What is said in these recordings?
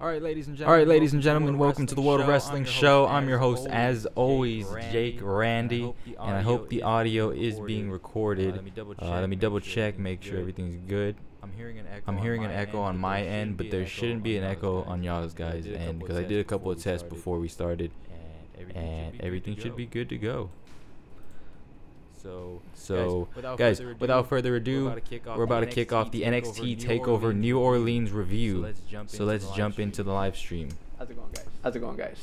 All right, ladies and gentlemen, welcome to the World of Wrestling Show. I'm your host, as always, Jake Randy, and I hope the audio is being recorded. Let me double check, make sure everything's good. I'm hearing an echo on my end, but there shouldn't be an echo on y'all's guys' end, because I did a couple of tests before we started, and everything should be good to go. So, guys, without further ado, we're about to kick off the NXT Takeover New Orleans review. So let's jump into the live stream. How's it going, guys?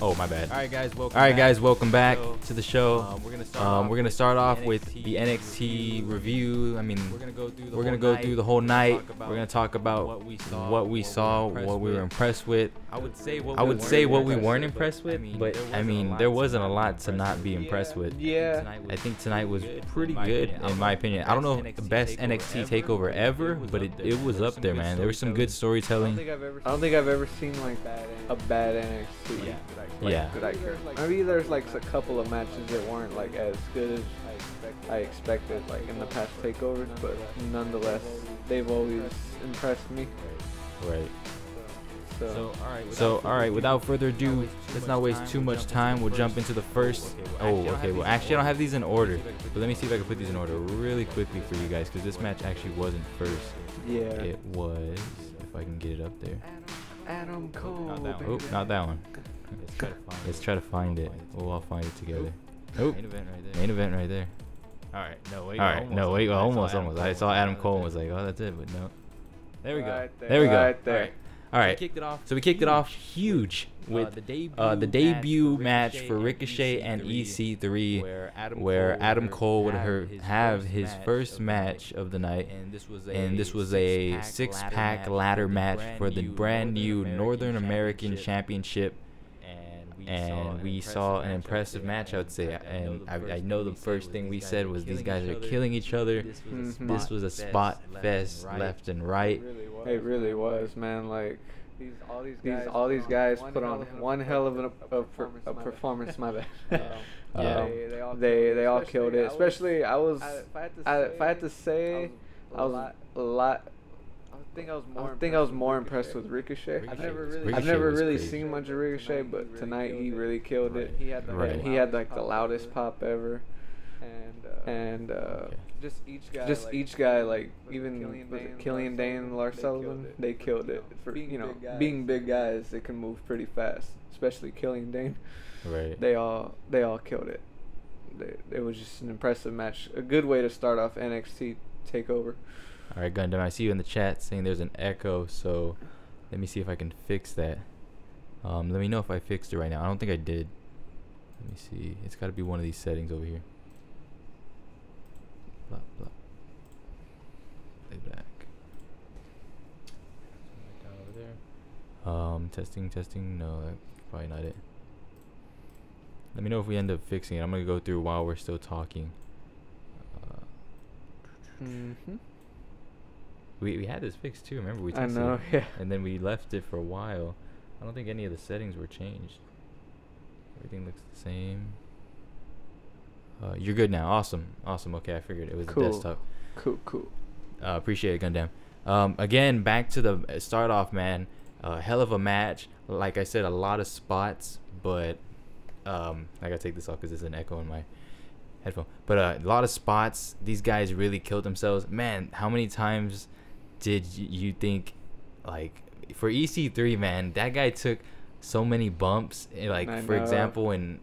Oh, my bad. All right, guys, welcome back to the show. We're gonna start off with the NXT review. I mean, we're gonna go through the whole night. We're gonna talk about what we saw, what we were impressed with. I would say what we weren't impressed with, but I mean, there wasn't a lot to not be impressed with. Yeah. I think tonight was pretty good in my opinion. I don't know if the best NXT takeover ever, but it was up there, man. There was some good storytelling. I don't think I've ever seen like a bad NXT. Yeah. Maybe there's like a couple of matches that weren't like as good as I expected, like in the past takeovers, but nonetheless, they've always impressed me. Right. So all right. Without further ado, let's not waste too much time. We'll jump into the first. Oh, okay. Well, actually, I don't have these in order, but let me see if I can put these in order really quickly for you guys, because this match actually wasn't first. Yeah. It was. If I can get it up there. Adam Cole. Not that one. Let's try to find it. We'll all find it together. Oh, main event right there. All right, almost. I saw Adam Cole and was like, oh, that's it, but no. There we go. Right there. All right. So we kicked it off huge with the debut match for Ricochet and EC3, where Adam Cole would have his first match of the night, and this was a six-pack ladder match for the brand new Northern American Championship. And we saw an impressive match, I would say. And I know the first thing we said was these guys are killing each other. This was a spot fest left and right. It really was, man. Like all these guys put on one hell of a performance. My bad. They all killed it. Especially if I had to say, I was a lot. I think I was more impressed with Ricochet. I've never really seen much of Ricochet, but tonight he really killed it. He had like the loudest pop ever, and just each guy, like even Killian Dane and Lars Sullivan, they killed it. For being big guys, they can move pretty fast, especially Killian Dane. Right. They all killed it. It was just an impressive match. A good way to start off NXT Takeover. All right, Gundam, I see you in the chat saying there's an echo, so let me see if I can fix that. Let me know if I fixed it right now. I don't think I did. Let me see. It's got to be one of these settings over here. Blah, blah. Play back. Down over there. Testing. No, that's probably not it. Let me know if we end up fixing it. I'm going to go through while we're still talking. We had this fixed too. Remember, we tested it, yeah. And then we left it for a while. I don't think any of the settings were changed. Everything looks the same. You're good now. Awesome. Okay, I figured it was the desktop. Cool. Appreciate it, Gundam. Again, back to the start off, man. Hell of a match. Like I said, a lot of spots, but I gotta take this off because there's an echo in my headphone. But a lot of spots. These guys really killed themselves. Man, how many times did you think, like, for EC3, man, that guy took so many bumps. Like, for example, when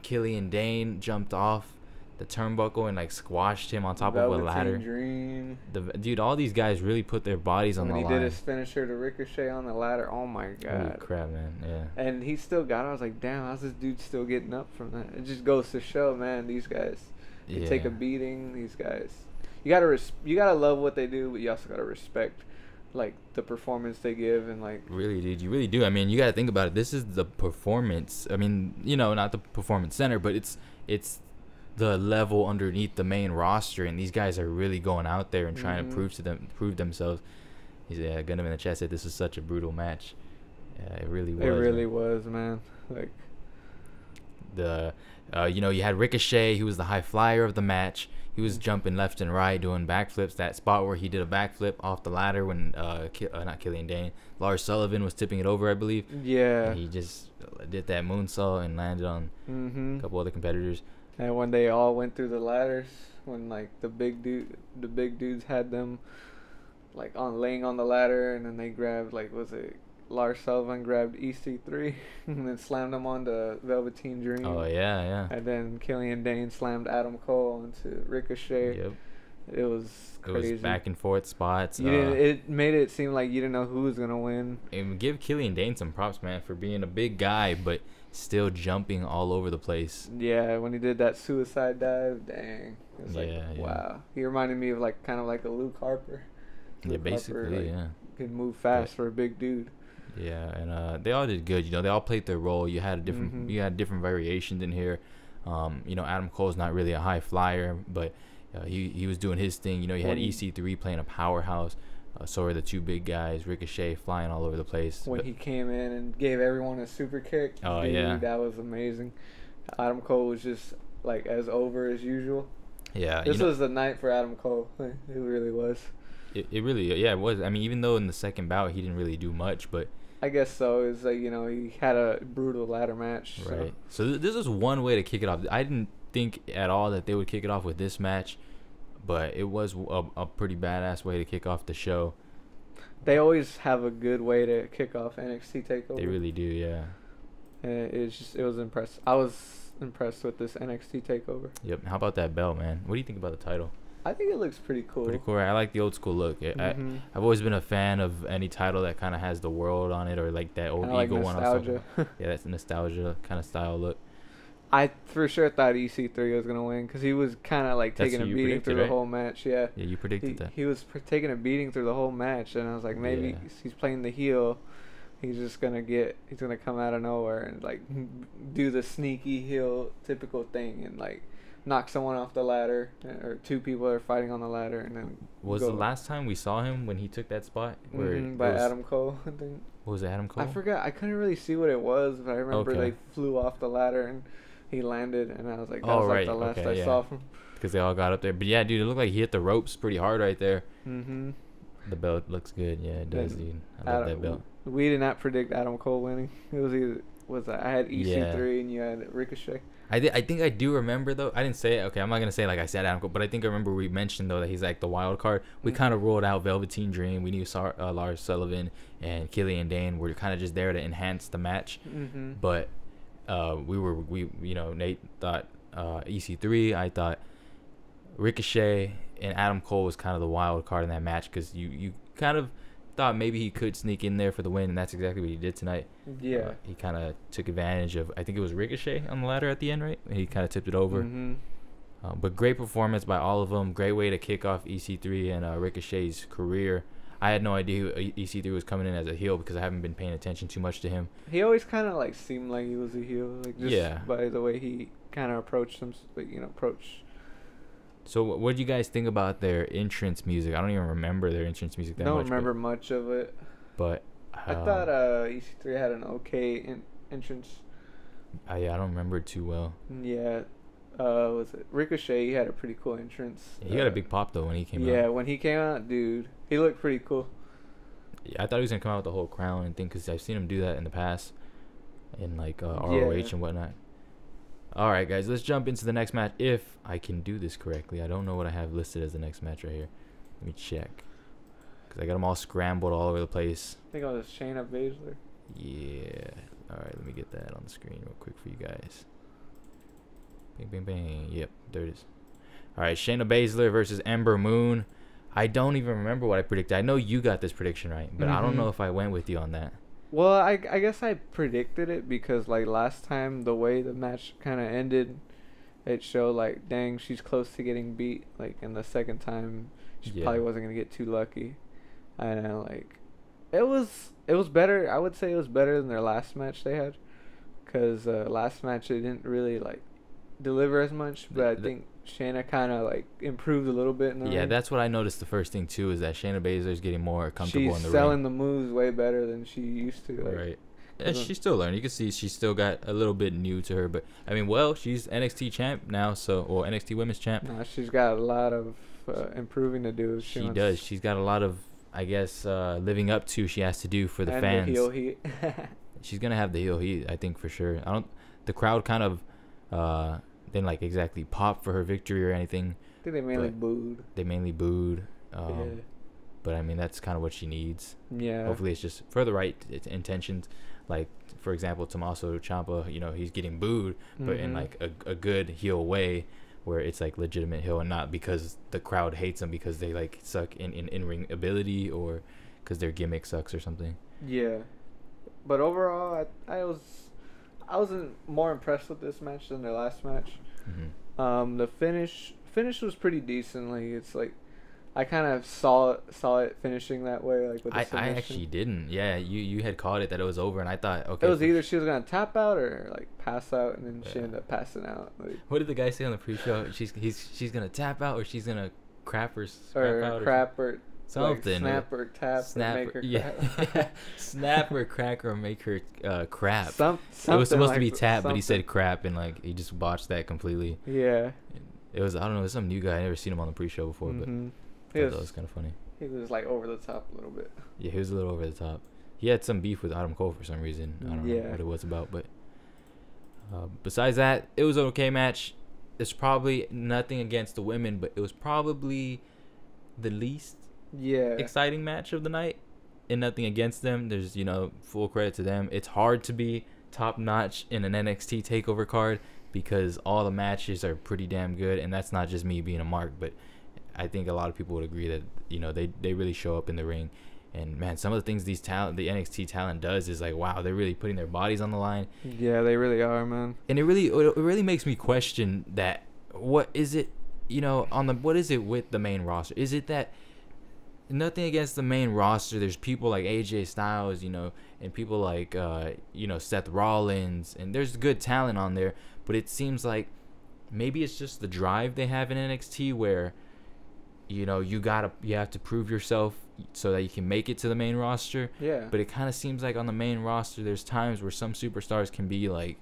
Killian Dane jumped off the turnbuckle and like squashed him on top of a ladder. Dream. Dude, all these guys really put their bodies on the line. When he did his finisher to Ricochet on the ladder, oh my god. Holy crap, man. Yeah. And he still got it. I was like, damn, how's this dude still getting up from that? It just goes to show, man, these guys, They take a beating. These guys, you gotta love what they do, but you also gotta respect like the performance they give, and like really, dude, you really do. I mean, you gotta think about it. This is the performance. I mean, you know, not the performance center, but it's the level underneath the main roster, and these guys are really going out there and trying to prove themselves. He's gun him in the chest. Said this is such a brutal match. Yeah, it really was. It really was, man. Like you know, you had Ricochet. He was the high flyer of the match. He was jumping left and right, doing backflips. That spot where he did a backflip off the ladder when not Killian Dane, Lars Sullivan was tipping it over, I believe. Yeah. And he just did that moonsault and landed on a couple other competitors. And when they all went through the ladders, when like the big dudes had them like laying on the ladder, and then they grabbed Lars Sullivan grabbed EC3 and then slammed him onto Velveteen Dream. Oh yeah. And then Killian Dane slammed Adam Cole onto Ricochet. Yep. It was crazy. It was back and forth spots. It made it seem like you didn't know who was gonna win. And give Killian Dane some props, man, for being a big guy but still jumping all over the place. Yeah, when he did that suicide dive, dang. It was wow. He reminded me of kind of like a Luke Harper. Basically, Could move fast for a big dude. Yeah, and they all did good. You know, they all played their role. You had different variations in here. You know, Adam Cole's not really a high flyer, but he was doing his thing. You know, you had EC3 playing a powerhouse. So were the two big guys, Ricochet flying all over the place. When he came in and gave everyone a super kick, yeah, that was amazing. Adam Cole was just like as over as usual. Yeah, this was the night for Adam Cole. It really was. It really, it was. I mean, even though in the second bout he didn't really do much, but I guess so. It's like, you know, he had a brutal ladder match. Right. So this is one way to kick it off. I didn't think at all that they would kick it off with this match, but it was a pretty badass way to kick off the show. They always have a good way to kick off NXT Takeover. They really do, yeah. And it was impressive. I was impressed with this NXT Takeover. Yep. How about that belt, man? What do you think about the title? I think it looks pretty cool. Pretty cool, right? I like the old school look. I've always been a fan of any title that kind of has the world on it, or like that old Eagle one. Yeah, that's a nostalgia kind of style look. I for sure thought EC3 was gonna win because he was kind of like taking a beating through the whole match. Yeah. Yeah, you predicted that. He was taking a beating through the whole match, and I was like, maybe he's playing the heel. He's just gonna come out of nowhere and like do the sneaky heel typical thing and like knock someone off the ladder, or two people are fighting on the ladder, and then was the last time we saw him when he took that spot by Adam Cole, I think. What was it, Adam Cole? I forgot. I couldn't really see what it was, but I remember they flew off the ladder and he landed, and I was like, that was like the last I saw from him. Because they all got up there. But yeah, dude, it looked like he hit the ropes pretty hard right there. The belt looks good. Yeah, it does, dude. I love that belt. We did not predict Adam Cole winning. It was I had EC3 and you had Ricochet. I think I do remember, though. I didn't say it. Okay, I'm not going to say like I said Adam Cole, but I think I remember we mentioned, though, that he's like the wild card. We kind of rolled out Velveteen Dream. We knew Lars Sullivan and Killian Dane were kind of just there to enhance the match. But Nate thought EC3. I thought Ricochet and Adam Cole was kind of the wild card in that match because you kind of thought maybe he could sneak in there for the win, and that's exactly what he did tonight. Yeah. He kind of took advantage of, I think it was Ricochet on the ladder at the end, right? And he kind of tipped it over. But great performance by all of them. Great way to kick off EC3 and Ricochet's career. I had no idea who EC3 was coming in as a heel because I haven't been paying attention too much to him. He always kind of like seemed like he was a heel, like just by the way he kind of approached him, So what did you guys think about their entrance music? I don't even remember their entrance music that much. I don't remember much of it. But I thought EC3 had an okay entrance. I don't remember it too well. Yeah. Was it Ricochet? He had a pretty cool entrance. He got a big pop though when he came out. Yeah, when he came out, dude, he looked pretty cool. Yeah, I thought he was gonna come out with the whole crown and thing because I've seen him do that in the past, in like ROH and whatnot. All right, guys, let's jump into the next match. If I can do this correctly, I don't know what I have listed as the next match right here. Let me check because I got them all scrambled all over the place. I think it was Shayna Baszler. Yeah. All right, let me get that on the screen real quick for you guys. Bang, bang, bang. Yep, there it is. All right, Shayna Baszler versus Ember Moon. I don't even remember what I predicted. I know you got this prediction right, but I don't know if I went with you on that. Well, I guess I predicted it because, like, last time, the way the match kind of ended, it showed like, dang, she's close to getting beat. Like in the second time, she probably wasn't gonna get too lucky, and like, it was better. I would say it was better than their last match they had, cause last match they didn't really like deliver as much, but I think Shayna kind of like improved a little bit in the ring. That's what I noticed. The first thing too is that Shayna Baszler is getting more comfortable in the ring. She's selling the moves way better than she used to. Like, right. Yeah, she's still learning. You can see she's still got a little bit new to her, but I mean, she's NXT champ now, or NXT Women's champ. Nah, she's got a lot of improving to do. She does. She's got a lot of, I guess, living up to. She has to do for the fans. The heel heat. She's gonna have the heel heat, I think, for sure. The crowd kind of didn't like exactly pop for her victory or anything. I think they mainly booed. But I mean, that's kind of what she needs. Yeah. Hopefully, it's just for the right intentions. Like, for example, Tommaso Ciampa, he's getting booed, but in like a good heel way, where it's like legitimate heel, and not because the crowd hates them because they like suck in ring ability, or because their gimmick sucks or something. Yeah. But overall, I was more impressed with this match than their last match. Mm-hmm. The finish was pretty decent. Like, it's like, I kind of saw it finishing that way, like with the submission. I actually didn't. Yeah, you had called it that it was over, and I thought, okay. It was either she was gonna tap out or like pass out, and then she ended up passing out. Like, what did the guy say on the pre-show? She's gonna tap out, or she's gonna crap or crap or something. Like snap or tap or make her crap. Snap or crack or make her crap. It something was supposed like to be tap, something. but he said crap, and like he just botched that completely. Yeah. It was, I don't know, it was some new guy. I never seen him on the pre-show before, but that was kind of funny. He was like over the top a little bit. Yeah, he was a little over the top. He had some beef with Adam Cole for some reason. I don't know what it was about, but besides that, it was an okay match. It's probably nothing against the women, but it was probably the least exciting match of the night, and nothing against them. There's, full credit to them. It's hard to be top notch in an NXT Takeover card because all the matches are pretty damn good, and that's not just me being a mark, but I think a lot of people would agree that they really show up in the ring. And man, some of the things the NXT talent does is like, wow, they're really putting their bodies on the line. Yeah, they really are, man. And it really makes me question that, what is it, what is it with the main roster? Is it that, nothing against the main roster, there's people like AJ Styles, and people like Seth Rollins, and there's good talent on there, but it seems like maybe it's just the drive they have in NXT where you have to prove yourself so that you can make it to the main roster. Yeah. But it kind of seems like on the main roster, there's times where some superstars can be like,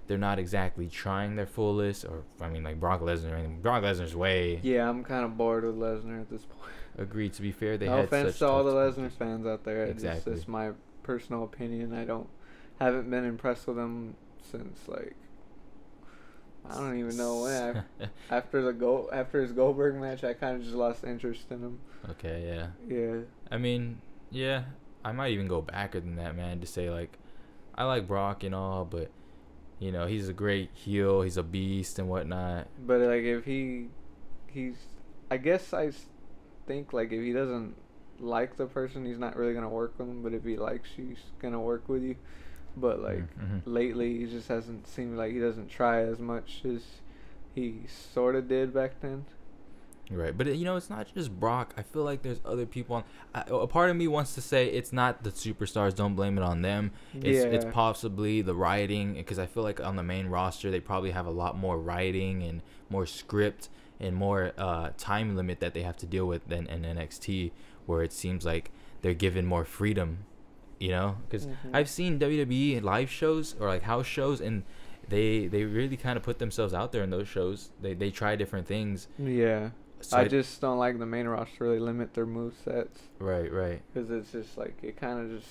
they're not exactly trying their fullest, or I mean, like Brock Lesnar. I mean, Brock Lesnar's way. Yeah, I'm kind of bored with Lesnar at this point. Agreed. To be fair, they no had offense such to all the tough Lesnar fans out there. Exactly. It's my personal opinion. Haven't been impressed with him since like, I don't even know when. After his Goldberg match, I kind of just lost interest in him. Okay, yeah. Yeah. I mean, yeah, I might even go backer than that, man, to say like, I like Brock and all, but he's a great heel, he's a beast and whatnot. But like, if I guess I think like if he doesn't like the person, he's not really gonna work with him. But if he likes you, he's gonna work with you. But like lately, he just hasn't seemed like he doesn't try as much as he sort of did back then. Right, but it's not just Brock. I feel like there's other people a part of me wants to say it's not the superstars. Don't blame it on them. It's possibly the writing, because I feel like on the main roster they probably have a lot more writing and more script and more time limit that they have to deal with than in NXT, where it seems like they're given more freedom. Because I've seen WWE live shows or like house shows, and they really kind of put themselves out there in those shows. They try different things. Yeah. So I just don't like the main roster really limit their movesets. Right. Because it's just like, it kind of just,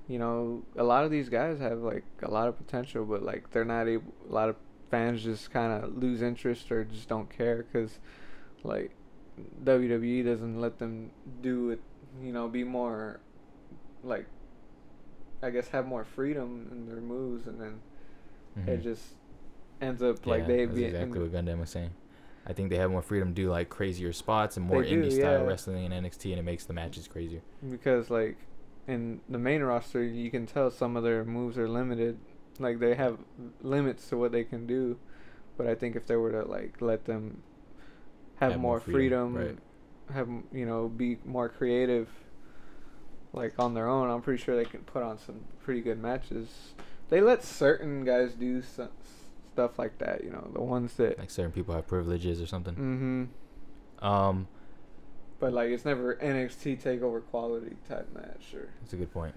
a lot of these guys have like a lot of potential, but like they're not able, a lot of fans just kind of lose interest or just don't care because like WWE doesn't let them do it, be more like, I guess, have more freedom in their moves, and then it just ends up like they be exactly what Gundam was saying. I think they have more freedom to do like crazier spots and more indie style wrestling in NXT, and it makes the matches crazier. Because like in the main roster, you can tell some of their moves are limited. Like they have limits to what they can do, But I think if they were to like let them have more freedom, right. have be more creative, like on their own, I'm pretty sure they can put on some pretty good matches. They let certain guys do some stuff like that, the ones that like certain people have privileges or something. But like it's never NXT Takeover quality type match. Or that's a good point.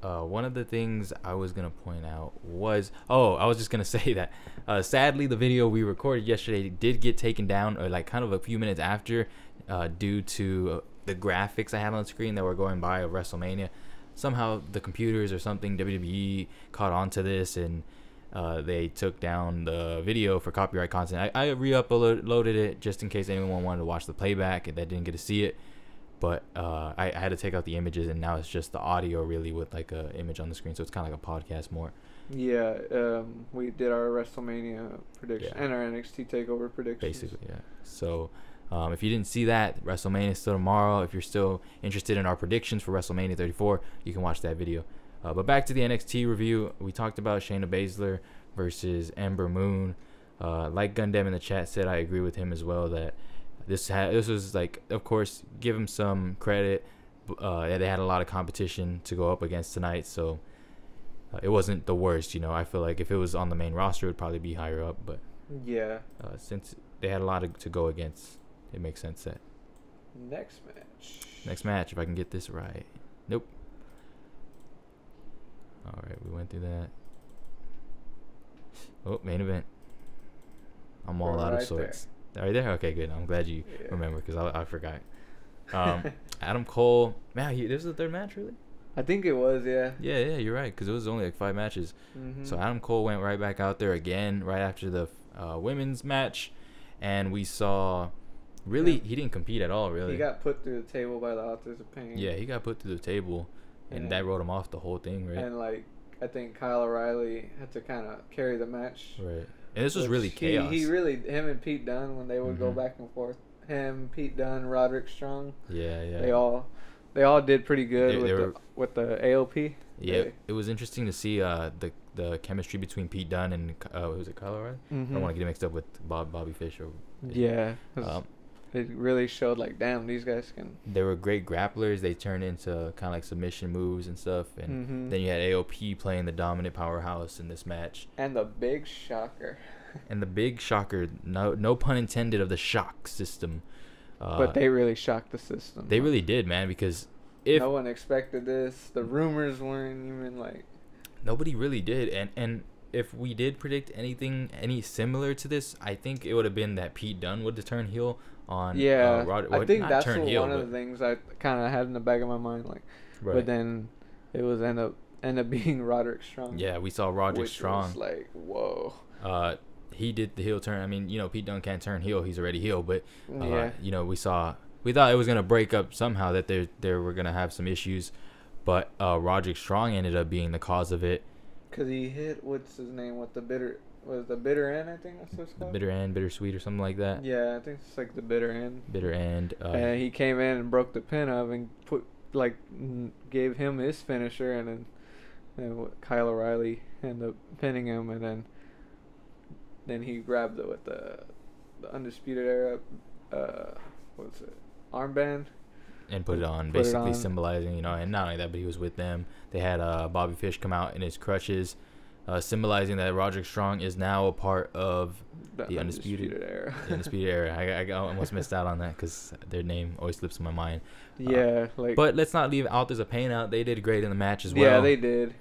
One of the things I was gonna point out was, I was just gonna say that sadly the video we recorded yesterday did get taken down, or like kind of a few minutes after, due to the graphics I had on the screen that were going by of WrestleMania. Somehow the computers or something, WWE caught on to this, and they took down the video for copyright content. I re-uploaded it just in case anyone wanted to watch the playback that didn't get to see it. But I had to take out the images, and now it's just the audio really with like a image on the screen, so it's kind of like a podcast more. Yeah, we did our WrestleMania prediction and our NXT Takeover predictions. Basically, yeah. So if you didn't see that, WrestleMania is still tomorrow. If you're still interested in our predictions for WrestleMania 34, you can watch that video. But back to the NXT review, we talked about Shayna Baszler versus Ember Moon. Like Gundam in the chat said, I agree with him as well that this was like, of course, give him some credit. They had a lot of competition to go up against tonight, so it wasn't the worst. I feel like if it was on the main roster, it would probably be higher up. But yeah, since they had a lot to go against, it makes sense that next match, if I can get this right. Nope. All right, we went through that. Oh, main event. I'm all out of sorts. Are you there? Okay, good. I'm glad you remember, because I forgot. Adam Cole. Man, this is the third match, really? I think it was, yeah. Yeah, you're right, because it was only like 5 matches. So Adam Cole went right back out there again right after the women's match, and we saw he didn't compete at all, really. He got put through the table by the Authors of Pain. Yeah, he got put through the table, and that wrote him off the whole thing, right? And like I think Kyle O'Reilly had to kind of carry the match. Right. And this was really chaos. Him and Pete Dunne, when they would go back and forth. Him, Pete Dunne, Roderick Strong. Yeah. They all did pretty good with the AOP. Yeah, it was interesting to see the chemistry between Pete Dunne and was it Kyle O'Reilly? I don't want to get mixed up with Bobby Fish. It really showed like, damn, these guys can. They were great grapplers. They turned into kind of like submission moves and stuff. And then you had AOP playing the dominant powerhouse in this match. And the big shocker. No pun intended, of the shock system. But they really shocked the system. They really did, man, because no one expected this. The rumors weren't even like. Nobody really did. And if we did predict any similar to this, I think it would have been that Pete Dunne would turn heel on. I think that's one of the things I kind of had in the back of my mind, like. Right. But then it was end up being Roderick Strong. Yeah, we saw Roderick Strong. Was like, whoa. He did the heel turn. I mean, Pete Dunne can't turn heel. He's already heel. But we thought it was gonna break up somehow, that they were gonna have some issues, but Roderick Strong ended up being the cause of it. Cause he hit, what's his name, with the bitter end, I think that's what it's called. Bitter end, bittersweet, or something like that. Yeah, I think it's like the bitter end. Bitter end. And he came in and broke the pin up and gave him his finisher, and then Kyle O'Reilly ended up pinning him, and then he grabbed it with the Undisputed Era, what's it, armband. And put it on, basically symbolizing, and not only that, but he was with them. They had Bobby Fish come out in his crutches, symbolizing that Roderick Strong is now a part of the Undisputed Era. The Undisputed Era. I almost missed out on that because their name always slips in my mind. Yeah, but let's not leave Authors of Pain out. They did great in the match as well. Yeah, they did.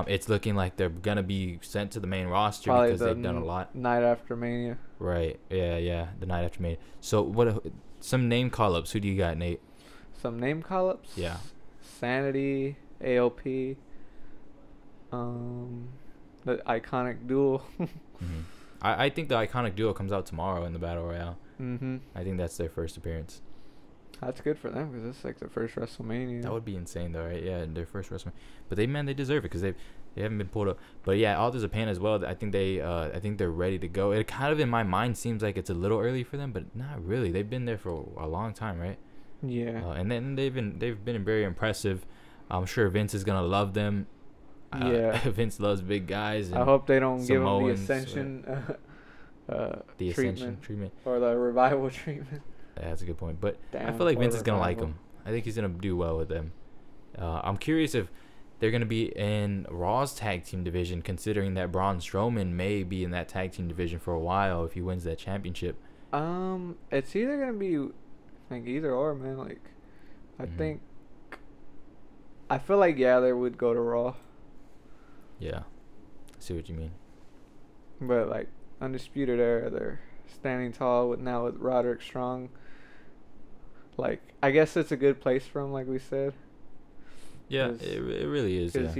It's looking like they're gonna be sent to the main roster because they've done a lot. Night after Mania. Right. Yeah. The night after Mania. So some name call-ups? Who do you got, Nate? Some name call-ups? Yeah. Sanity, AOP, the Iconic Duel. I think the Iconic Duel comes out tomorrow in the Battle Royale. I think that's their first appearance. That's good for them because it's like their first WrestleMania. That would be insane, though, right? Yeah, their first WrestleMania. But they deserve it because they haven't been pulled up. But yeah, Authors of Pain as well. I think they're ready to go. It kind of in my mind seems like it's a little early for them, but not really. They've been there for a long time, right? Yeah. And then they've been very impressive. I'm sure Vince is gonna love them. Yeah. Vince loves big guys. And I hope they don't give them the Ascension the Ascension treatment or the Revival treatment. That's a good point. But Damn, I feel like Vince is gonna like Revival. him. I think he's gonna do well with them. I'm curious if they're gonna be in Raw's tag team division, considering that Braun Strowman may be in that tag team division for a while if he wins that championship. It's either gonna be like either or, man. Like, I feel like they would go to Raw. Yeah, I see what you mean. But like Undisputed Era, they're standing tall with Roderick Strong. Like, I guess it's a good place for him, like we said. Yeah, it really is. Because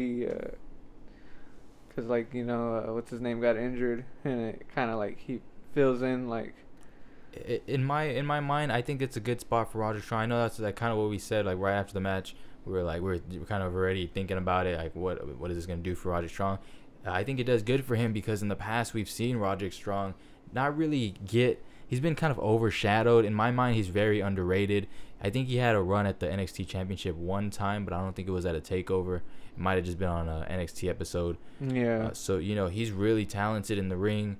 because like what's his name got injured, and it kind of like he fills in like. In my mind, I think it's a good spot for Roderick Strong. I know that's like kind of what we said like right after the match. We're kind of already thinking about it, like what is this gonna do for Roderick Strong? I think it does good for him because in the past we've seen Roderick Strong not really he's been kind of overshadowed. In my mind, he's very underrated. I think he had a run at the NXT Championship one time, but I don't think it was at a takeover. It might have just been on an NXT episode. Yeah. So he's really talented in the ring.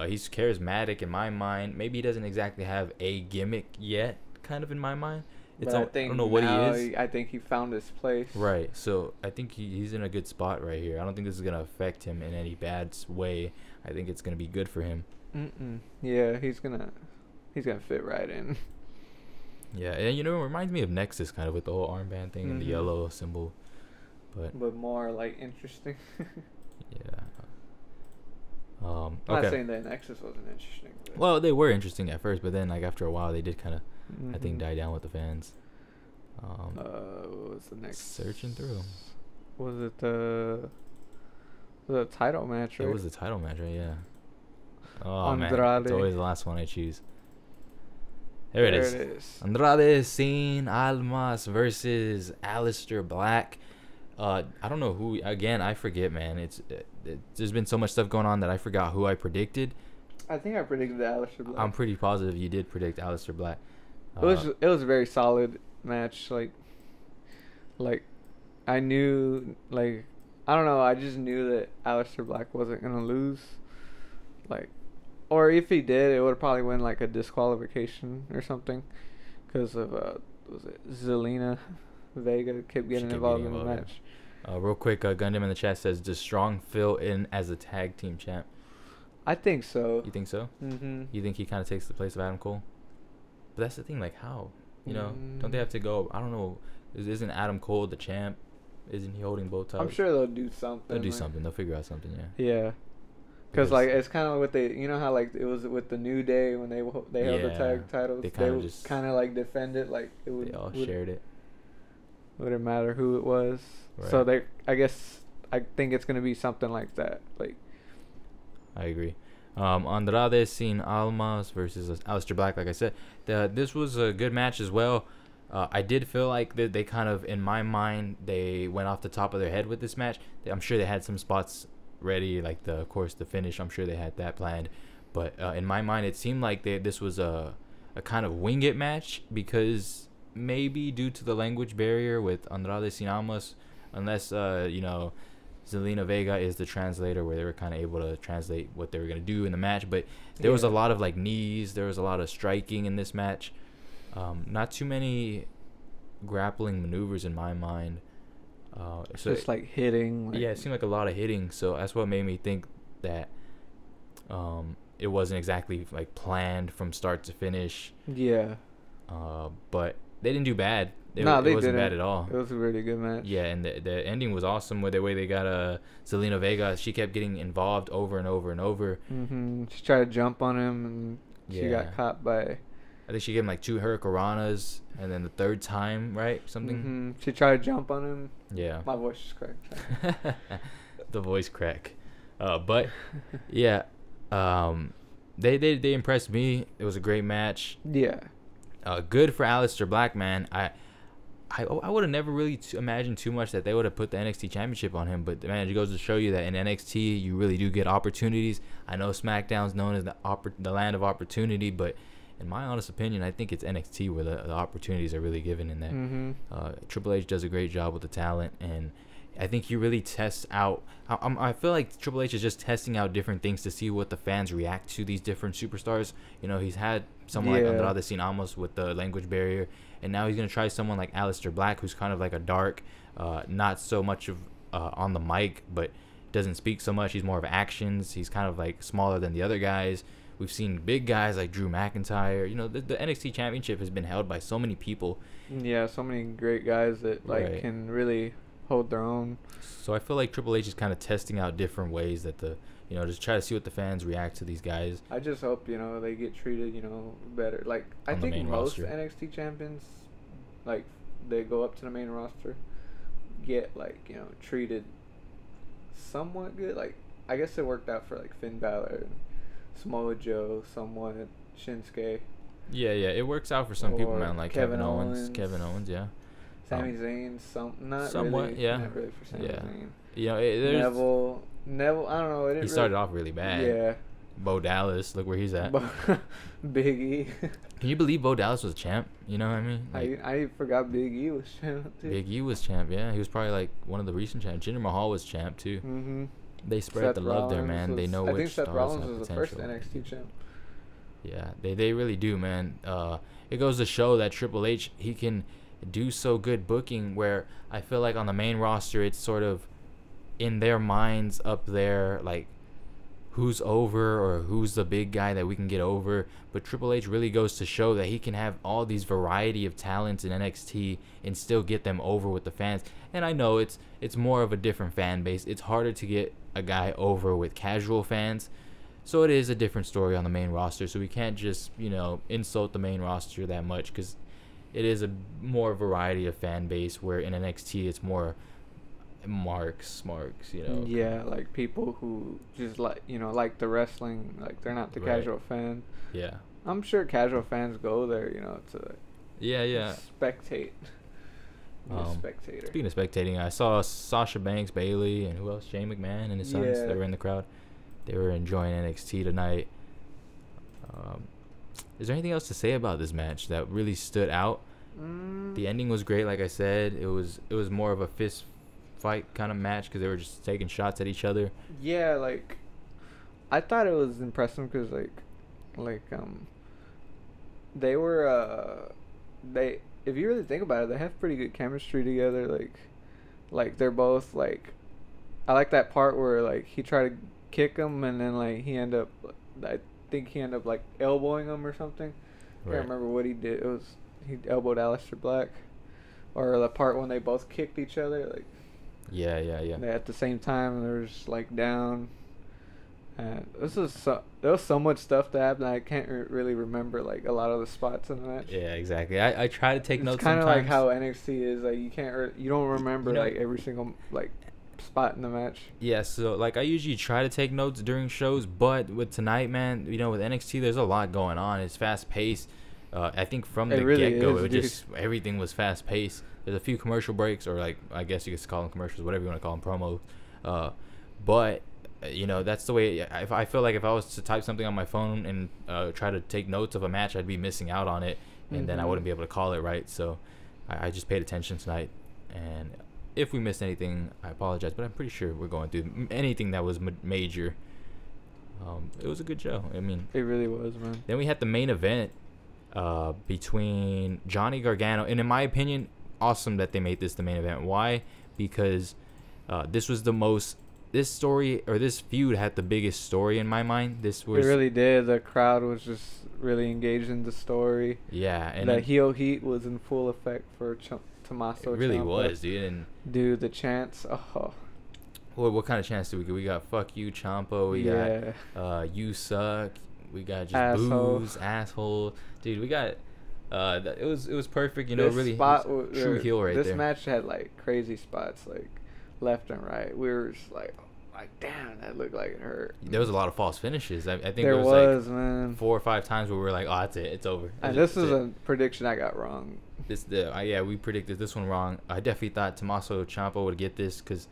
He's charismatic in my mind. Maybe he doesn't exactly have a gimmick yet, kind of in my mind. I don't know what he is. I think he found his place. Right. So I think he's in a good spot right here. I don't think this is going to affect him in any bad way. I think it's going to be good for him. Yeah, he's gonna fit right in. Yeah, and it reminds me of Nexus kind of with the whole armband thing and the yellow symbol. But more like interesting. Yeah. I'm not saying that Nexus wasn't interesting. Well, they were interesting at first, but then like after a while, they did kind of, I think, die down with the fans. What was the next? Searching through. Was it the title match? Right? It was the title match, right? Yeah. Oh Andrade. man, it's always the last one I choose. There it is. Andrade Cien Almas versus Aleister Black. I don't know who. Again, I forget, man. There's been so much stuff going on that I forgot who I predicted. I think I predicted Aleister Black. I'm pretty positive you did predict Aleister Black. It was a very solid match. Like I knew, like, I don't know. I just knew that Aleister Black wasn't gonna lose. Like, or if he did, it would probably win like a disqualification or something, because of was it Zelina Vega kept getting involved in the match. Real quick, Gundam in the chat says, does Strong fill in as a tag team champ? I think so. You think so? Mm-hmm. You think he kind of takes the place of Adam Cole? But that's the thing, like, how? Don't they have to go? I don't know. Isn't Adam Cole the champ? Isn't he holding both titles? I'm sure they'll do something. They'll do something. They'll figure out something, yeah. Yeah. Because like, it's kind of what they, how like it was with the New Day when they held the tag titles. They kind of like defend it, like it would. They all shared it. Wouldn't matter who it was. Right. So I think it's gonna be something like that. Like, I agree. Andrade Cien Almas versus Aleister Black. Like I said, this was a good match as well. I did feel like they kind of, in my mind, they went off the top of their head with this match. I'm sure they had some spots ready, like the finish. I'm sure they had that planned, but in my mind, it seemed like this was a kind of wing it match, because maybe due to the language barrier with Andrade Cien Almas, unless Zelina Vega is the translator, where they were kind of able to translate what they were going to do in the match. But there was a lot of like knees, there was a lot of striking in this match. Not too many grappling maneuvers in my mind. It's just like hitting. Yeah, it seemed like a lot of hitting. So that's what made me think that it wasn't exactly like planned from start to finish. Yeah. But they didn't do bad. They wasn't bad at all. It was a really good match. Yeah, and the ending was awesome with the way they got Zelina Vega. She kept getting involved over and over and over. She tried to jump on him, and she got caught by... I think she gave him like 2 hurricanranas, and then the third time, right? Something. She tried to jump on him. Yeah. My voice is cracked. The voice crack. But yeah, they impressed me. It was a great match. Yeah. Good for Aleister Black, man. I would have never really imagined too much that they would have put the NXT Championship on him, but man, it goes to show you that in NXT you really do get opportunities. I know SmackDown's known as the land of opportunity, but in my honest opinion, I think it's NXT where the opportunities are really given in that. Triple H does a great job with the talent, and I think he really tests out. I feel like Triple H is just testing out different things to see what the fans react to these different superstars. You know, he's had someone like Andrade Cien Almas with the language barrier, and now he's gonna try someone like Aleister Black, who's kind of like a dark, not so much of on the mic, but doesn't speak so much. He's more of actions. He's kind of like smaller than the other guys. We've seen big guys like Drew McIntyre. You know, the NXT Championship has been held by so many people. Yeah, so many great guys that can really hold their own. So I feel like Triple H is kind of testing out different ways that just try to see what the fans react to these guys. I just hope, they get treated, better. Like, I think most NXT champions, like, they go up to the main roster, get, like, treated somewhat good. Like, I guess it worked out for, like, Finn Balor and Samoa Joe, somewhat, Shinsuke. Yeah, it works out for some people, man, like Kevin Owens, yeah. Sami Zayn, somewhat, really, yeah. Not really for Sami Zayn. Neville, I don't know. He started off really bad. Yeah. Bo Dallas, look where he's at. Big E. Can you believe Bo Dallas was champ? You know what I mean? Like, I forgot Big E was champ, too. Big E was champ, yeah. He was probably, like, one of the recent champs. Jinder Mahal was champ, too. Mm-hmm. They spread the love there, man. They know which stars have potential. I think Seth Rollins was the first NXT champ. Yeah, they really do, man. It goes to show that Triple H, he can do so good booking where I feel like on the main roster, it's sort of in their minds up there, like, who's over or who's the big guy that we can get over. But Triple H really goes to show that he can have all these variety of talents in NXT and still get them over with the fans. And I know it's more of a different fan base. It's harder to get a guy over with casual fans. So it is a different story on the main roster. So we can't just, insult the main roster that much, because it is a more variety of fan base, where in NXT it's more marks, Yeah, like people who just like the wrestling, like they're not the casual fan. Yeah. I'm sure casual fans go there, to spectate. Spectator. Speaking of spectating, I saw Sasha Banks, Bayley, and who else? Shane McMahon and his sons. They were in the crowd. They were enjoying NXT tonight. Is there anything else to say about this match that really stood out? The ending was great, like I said. It was more of a fist fight kind of match because they were just taking shots at each other. Yeah, like I thought it was impressive because they were if you really think about it, they have pretty good chemistry together. Like they're both like, I like that part where like he tried to kick him and then like I think he ended up like elbowing him or something. Right. I can't remember what he did. He elbowed Aleister Black, or the part when they both kicked each other. Like yeah. They at the same time, they were just like down. And there was so much stuff that happened. I can't really remember like a lot of the spots in the match. Yeah, exactly. I try to take notes. It's kind of like how NXT is. Like you don't remember like every single like spot in the match. Yeah, so like I usually try to take notes during shows, but with tonight, man, with NXT, there's a lot going on. It's fast paced. I think from the get-go, everything was fast paced. There's a few commercial breaks, or like I guess you could call them commercials, whatever you want to call them, promos. But that's the way. I feel like if I was to type something on my phone and try to take notes of a match, I'd be missing out on it, and then I wouldn't be able to call it right. So I just paid attention tonight, and if we missed anything, I apologize, but I'm pretty sure we're going through anything that was major. It was a good show. I mean, it really was, man. Then we had the main event between Johnny Gargano, and in my opinion, awesome that they made this the main event. Why? Because this story, or this feud, had the biggest story in my mind. It really did. The crowd was just really engaged in the story. Yeah, and the heel heat was in full effect for Tommaso. It really Ciampa. Was, dude. And dude, the chants. Oh. What kind of chants do we get? We got "fuck you, Ciampa." We got "you suck." We got just asshole. Booze, asshole. Dude, we got. It was perfect. This really spot true heel right there. This match had like crazy spots, like left and right. We were just like damn, that looked like it hurt. There was a lot of false finishes. I think there was like man. 4 or 5 times where we were like, oh, that's it, it's over. And this is a prediction I got wrong. We predicted this one wrong. I definitely thought Tommaso Ciampa would get this because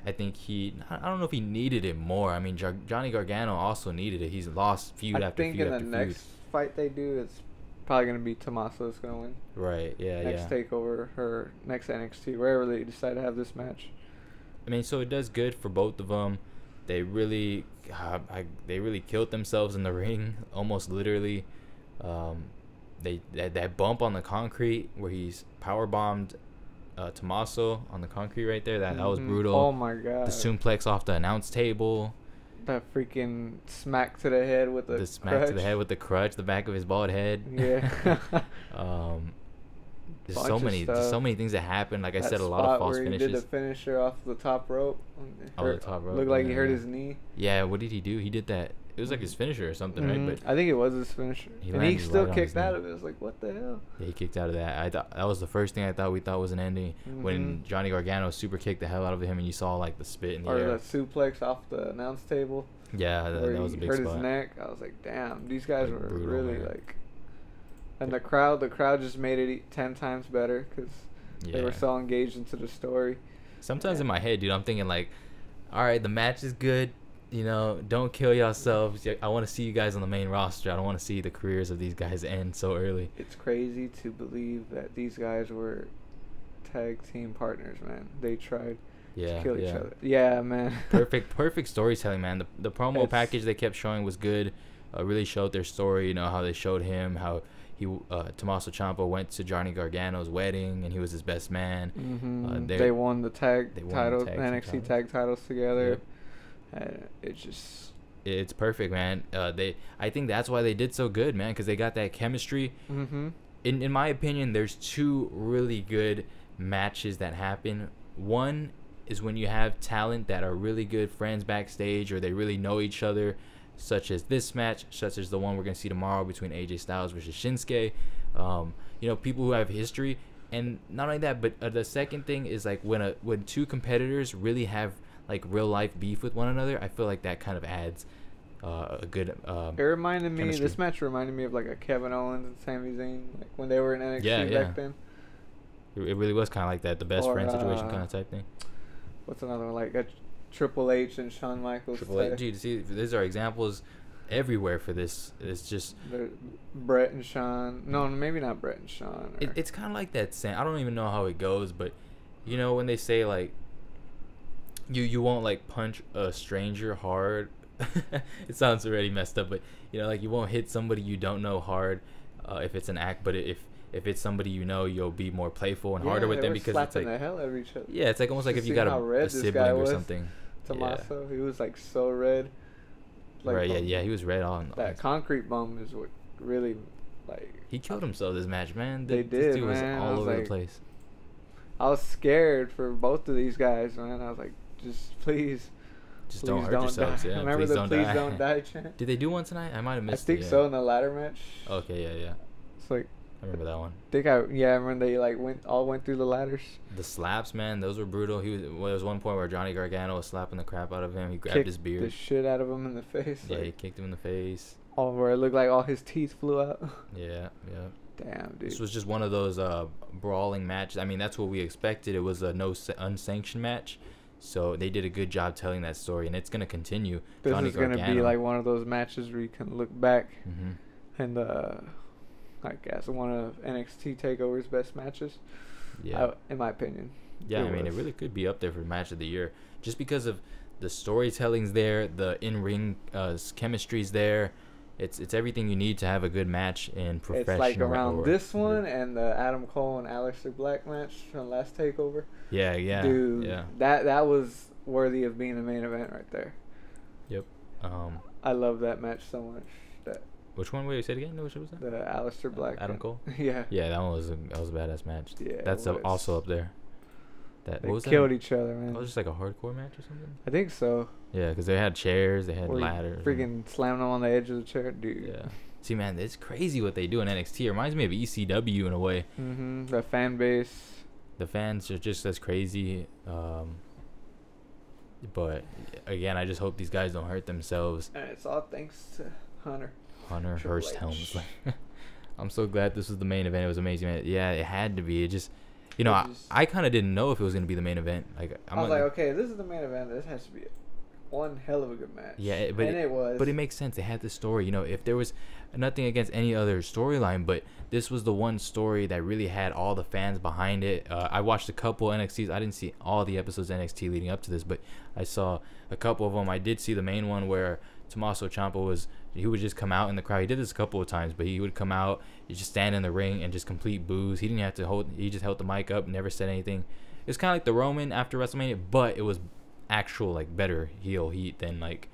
I think I don't know if he needed it more. I mean, Johnny Gargano also needed it. He's lost feud after feud after feud. I think in the next fight they do, it's probably going to be Tommaso that's going to win. Right, yeah, next Takeover, her next NXT, wherever they decide to have this match. I mean, so it does good for both of them. They really, they really killed themselves in the ring, almost literally. That bump on the concrete where he's power bombed Tommaso on the concrete right there. That was brutal. Oh my god. The suplex off the announce table. That freaking smack to the head with the smack to the head with the crutch, the back of his bald head. Yeah. There's so many things that happened. Like I said, a lot of false finishes. He did the finisher off the top rope. The top rope. Looked like he hurt his knee. Yeah, what did he do? He did that. It was like his finisher or something, right? But I think it was his finisher. And he still kicked out of it. It was like, what the hell? Yeah, he kicked out of that. I thought that was the first thing we thought was an ending. When Johnny Gargano super kicked the hell out of him, and you saw like the spit in the air. Or the suplex off the announce table. Yeah, that was a big spot. Hurt his neck. I was like, damn, these guys were brutal, really like. And the crowd just made it 10 times better because they were so engaged into the story. Sometimes in my head, dude, I'm thinking like, all right, the match is good. You know, don't kill yourselves. I want to see you guys on the main roster. I don't want to see the careers of these guys end so early. It's crazy to believe that these guys were tag team partners, man. They tried to kill each other. Yeah, man. Perfect storytelling, man. The promo package they kept showing was good. Really showed their story. You know, how they showed him, how Tommaso Ciampa went to Johnny Gargano's wedding and he was his best man. They won the NXT tag titles together. Yep. It's perfect, man. I think that's why they did so good, man, because they got that chemistry. In my opinion, there's two really good matches that happen. One is when you have talent that are really good friends backstage, or they really know each other, such as this match, such as the one we're going to see tomorrow between AJ Styles versus Shinsuke. You know, people who have history. And not only that, but the second thing is like when two competitors really have like real life beef with one another, I feel like that kind of adds a good it reminded me, this match reminded me of like a Kevin Owens and Sami Zayn, like when they were in NXT back then. It really was kind of like that, the best friend situation kind of type thing. What's another one? Like a Triple H and Shawn Michaels. Triple H, dude, see, these are examples everywhere for this. It's just Brett and Shawn. No, maybe not Brett and Shawn. It's kind of like that saying. I don't even know how it goes, but you know when they say like you won't like punch a stranger hard. It sounds already messed up, but you know, like you won't hit somebody you don't know hard if it's an act, but if it's somebody you know, you'll be more playful and harder with them because it's like the hell out of each other. Yeah, it's like almost like if you got a sibling or something. Tommaso, he was like so red. Like, right, yeah, he was red on. That concrete bump is what really, like. He killed himself this match, man. This dude was all over the place. I was scared for both of these guys, man. I was like, please don't hurt yourselves. Yeah, remember the please don't die chant? Did they do one tonight? I might have missed it. I think so in the ladder match. Okay, yeah. It's like. I remember that one. I remember they like went through the ladders. The slaps, man, those were brutal. There was one point where Johnny Gargano was slapping the crap out of him. He grabbed his beard. The shit out of him in the face. Yeah, he kicked him in the face. Where it looked like all his teeth flew out. Yeah. Damn, dude. This was just one of those brawling matches. I mean, that's what we expected. It was a unsanctioned match. So they did a good job telling that story, and it's going to continue. This is going to be like one of those matches where you can look back and I guess one of NXT Takeover's best matches. Yeah, in my opinion. Yeah, I mean, it really could be up there for match of the year, just because of the storytelling's there, the in-ring chemistry's there. It's everything you need to have a good match in professional. It's like around this one and the Adam Cole and Aleister Black match from last Takeover. Yeah. Dude, that was worthy of being the main event right there. Yep. I love that match so much. Which one? Wait, you said again? Which was that? The Aleister Black. Adam Cole? Yeah. Yeah, that one was a badass match. Yeah. That's also up there. They killed each other, man. It was just like a hardcore match or something? I think so. Yeah, because they had chairs, they had ladders. Freaking slammed them on the edge of the chair, dude. Yeah. See, man, it's crazy what they do in NXT. It reminds me of ECW in a way. The fan base. The fans are just as crazy. But, again, I just hope these guys don't hurt themselves. And it's all thanks to Hunter Hurst Helms. I'm so glad this was the main event. It was amazing, man. Yeah, it had to be. It just, you know, I kind of didn't know if it was going to be the main event. Like I was like, okay, this is the main event. This has to be it. one hell of a good match. Yeah, it was. But it makes sense. They had the story. You know, if there was nothing against any other storyline, but this was the one story that really had all the fans behind it. I watched a couple NXTs. I didn't see all the episodes of NXT leading up to this, but I saw a couple of them. I did see the main one where Tommaso Ciampa he would just come out in the crowd. He did this a couple of times, but he would come out, he just stand in the ring and just complete boos. He didn't have to he just held the mic up, never said anything. It's kind of like the Roman after WrestleMania, but it was actual like better heel heat than like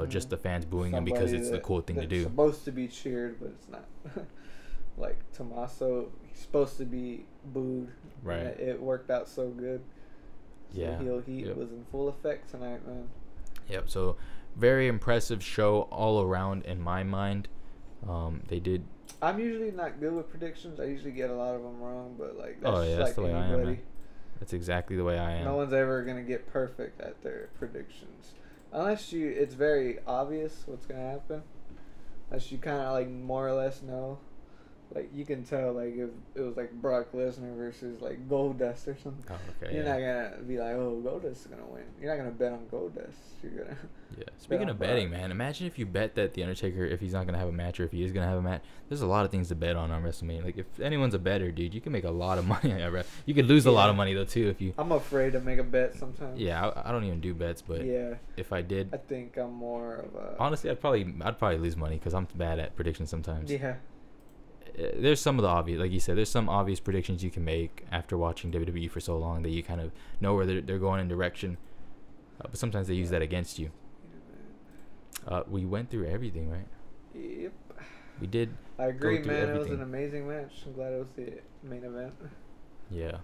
just the fans booing him because it's the cool thing to do. Supposed to be cheered, but it's not. Like Tommaso, he's supposed to be booed. Right. It worked out so good. So yeah. Heel heat was in full effect tonight, man. Yep. So very impressive show all around in my mind. They did. I'm usually not good with predictions. I usually get a lot of them wrong, but like that's like the way I am. Man. That's exactly the way I am. No one's ever gonna get perfect at their predictions, unless it's very obvious what's gonna happen. Unless you kind of like more or less know. Like, you can tell, like, if it was, like, Brock Lesnar versus, like, Goldust or something. Oh, okay, You're not going to be like, oh, Goldust is going to win. You're not going to bet on Goldust. You're going to Yeah. Speaking of betting, man, imagine if you bet that The Undertaker, if he's not going to have a match or if he is going to have a match, there's a lot of things to bet on WrestleMania. Like, if anyone's a bettor, dude, you can make a lot of money. You could lose a lot of money, though, too, if you... I'm afraid to make a bet sometimes. Yeah, I don't even do bets, but if I did... I think I'm more of a... Honestly, I'd probably lose money because I'm bad at predictions sometimes. Yeah. There's some of the obvious, like you said, there's some obvious predictions you can make after watching WWE for so long that you kind of know where they're going in direction. But sometimes they use that against you. We went through everything, right? Yep. We did. I agree, man. Everything. It was an amazing match. I'm glad it was the main event. Yeah.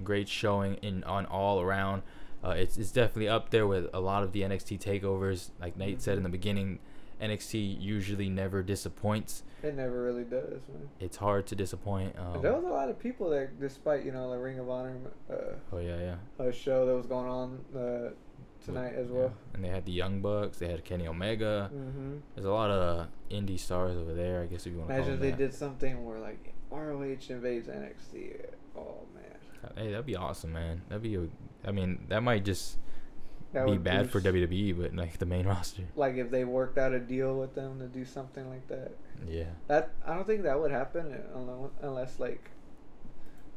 Great showing on all around. It's definitely up there with a lot of the NXT takeovers. Like Nate said in the beginning, NXT usually never disappoints. It never really does, man. It's hard to disappoint. There was a lot of people that, despite the Ring of Honor show that was going on tonight as well. And they had the Young Bucks. They had Kenny Omega. There's a lot of indie stars over there, I guess, if you want to call them. Imagine they did something where like ROH invades NXT. Oh man. Hey, that'd be awesome, man. That might just be bad for WWE, but like the main roster. Like if they worked out a deal with them to do something like that. Yeah. I don't think that would happen unless like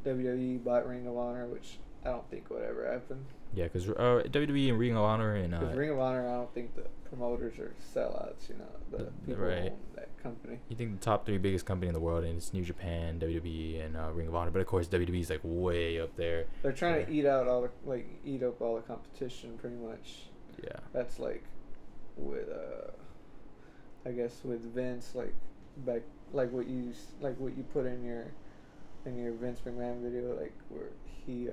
WWE bought Ring of Honor, which I don't think would ever happen. Yeah, because WWE and Ring of Honor and Ring of Honor, I don't think the promoters are sellouts. The people who own that company. You think the top 3 biggest company in the world, and it's New Japan, WWE, and Ring of Honor, but of course WWE is like way up there. They're trying to eat up all the competition, pretty much. Yeah. That's like with I guess with Vince, like what you put in your Vince McMahon video, like where he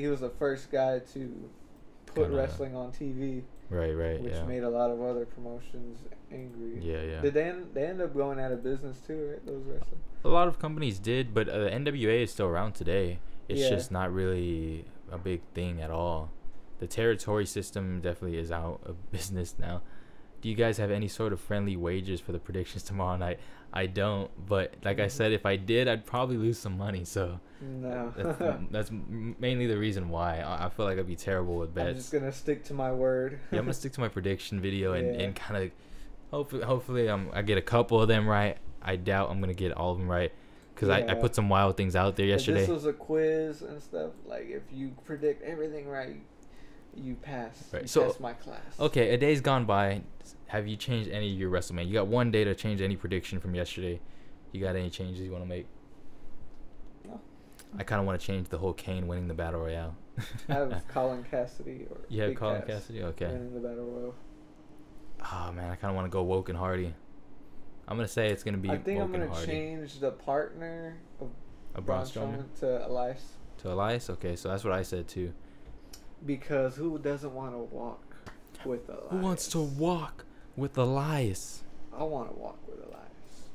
was the first guy to put wrestling on TV. Right, which made a lot of other promotions angry. Yeah. Did they end up going out of business too, right? Those wrestlers. A lot of companies did, but the NWA is still around today. It's just not really a big thing at all. The territory system definitely is out of business now. Do you guys have any sort of friendly wagers for the predictions tomorrow night? I don't, but like I said, if I did, I'd probably lose some money. So no, that's mainly the reason why. I feel like I'd be terrible with bets. I'm just gonna stick to my word. Yeah, I'm gonna stick to my prediction video and kind of hopefully I get a couple of them right. I doubt I'm gonna get all of them right because I put some wild things out there yesterday. If this was a quiz and stuff. Like if you predict everything right, you pass. Right. You pass my class. Okay, a day's gone by. Have you changed any of your WrestleMania? You got one day to change any prediction from yesterday. You got any changes you want to make? No. I kind of want to change the whole Kane winning the Battle Royale. I have Colin Cassidy. You have Colin Cassidy? Okay. Winning the Battle Royale. Oh, man, I kind of want to go Woken Hardy. I'm going to say it's going to be Woken Hardy. I think I'm going to change the partner of Braun Strowman to Elias. To Elias? Okay, so that's what I said, too. Because who doesn't want to walk with Elias? Who wants to walk with Elias? I want to walk with Elias.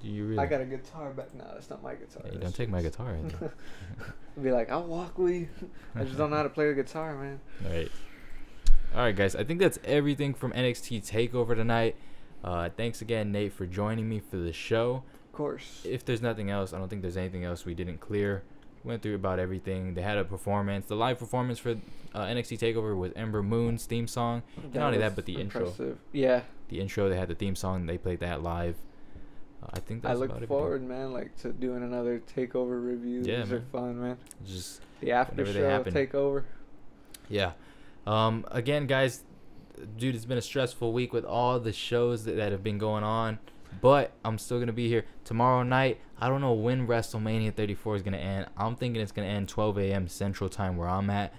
Do you really? I got a guitar back. No, that's not my guitar. Hey, don't take my guitar. Be like, I'll walk with you. I just don't know how to play the guitar, man. All right, guys. I think that's everything from NXT Takeover tonight. Thanks again, Nate, for joining me for the show. Of course. If there's nothing else, I don't think there's anything else we didn't clear. went through about everything. They had a performance. The live performance for NXT Takeover was Ember Moon's theme song. And not only that, but the impressive. intro. Yeah. The intro, they had the theme song. They played that live. I think that's about it. I look forward, man, like to doing another Takeover review. Yeah, These are fun, man. Just the after show Takeover. Yeah. Again, guys, dude, it's been a stressful week with all the shows that have been going on, but I'm still gonna be here tomorrow night. I don't know when WrestleMania 34 is gonna end. I'm thinking it's gonna end 12 a.m. Central Time where I'm at.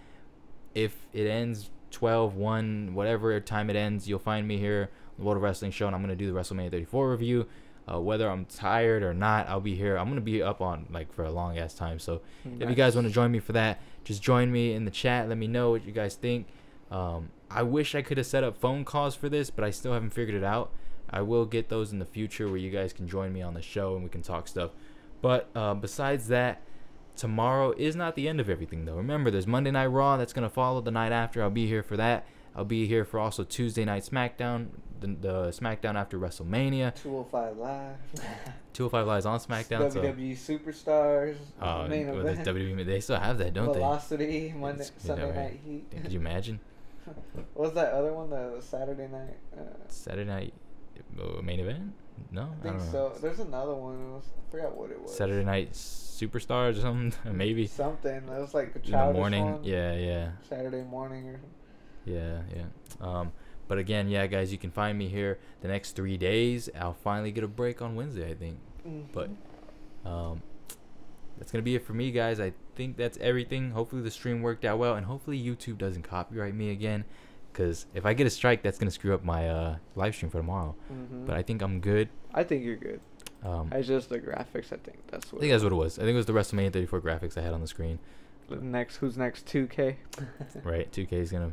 If it ends 12, 1, whatever time it ends, you'll find me here on the World of Wrestling Show, and I'm gonna do the WrestleMania 34 review. Whether I'm tired or not, I'll be here. I'm gonna be up on like for a long ass time. So if you guys want to join me for that, just join me in the chat. Let me know what you guys think. I wish I could have set up phone calls for this, but I still haven't figured it out. I will get those in the future where you guys can join me on the show and we can talk stuff. But besides that, tomorrow is not the end of everything though. Remember, there's Monday Night Raw that's gonna follow the night after. I'll be here for that. I'll be here for also Tuesday Night SmackDown, the SmackDown after WrestleMania. 205 Live. 205 Live on SmackDown. WWE Superstars. Main event. WWE, they still have that, don't Velocity, Monday, Sunday right? Night Heat. Could you imagine? What was that other one? The Saturday night. Saturday Night main event? No, I think so. There's another one. I forgot what it was. Saturday Night Superstars or something, maybe. Something. It was like a childish in the morning. one. Yeah. Saturday morning or something. Yeah. But again, yeah, guys, you can find me here the next 3 days. I'll finally get a break on Wednesday, I think. But that's gonna be it for me, guys. I think that's everything. Hopefully the stream worked out well, and hopefully YouTube doesn't copyright me again, because if I get a strike, that's gonna screw up my live stream for tomorrow. But I think I'm good. I think you're good. It's just the graphics. I think that's what it was. I think it was the WrestleMania 34 graphics I had on the screen. Who's next? 2K. Right, 2K is gonna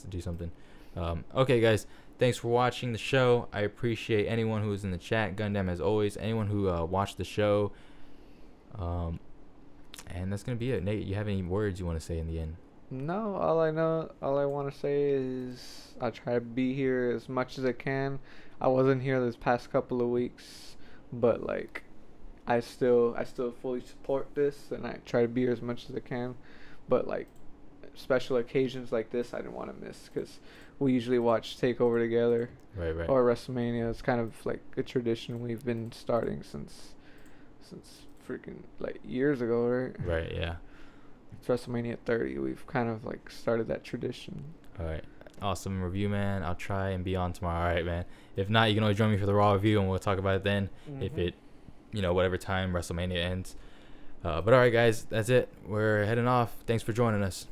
do something. Okay, guys, thanks for watching the show. I appreciate anyone who is in the chat. Gundam, as always. Anyone who watched the show. And that's gonna be it. Nate, you have any words you want to say in the end? No, all I want to say is I try to be here as much as I can. I wasn't here this past couple of weeks, but like I still fully support this, and I try to be here as much as I can. But like special occasions like this, I didn't want to miss, because we usually watch Takeover together, right, or WrestleMania. It's kind of like a tradition we've been starting since freaking like years ago, right? Right, yeah. It's WrestleMania 30. We've kind of like started that tradition. All right. Awesome review, man. I'll try and be on tomorrow. All right, man. If not, you can always join me for the Raw review, and we'll talk about it then. If it, whatever time WrestleMania ends. But all right, guys, that's it. We're heading off. Thanks for joining us.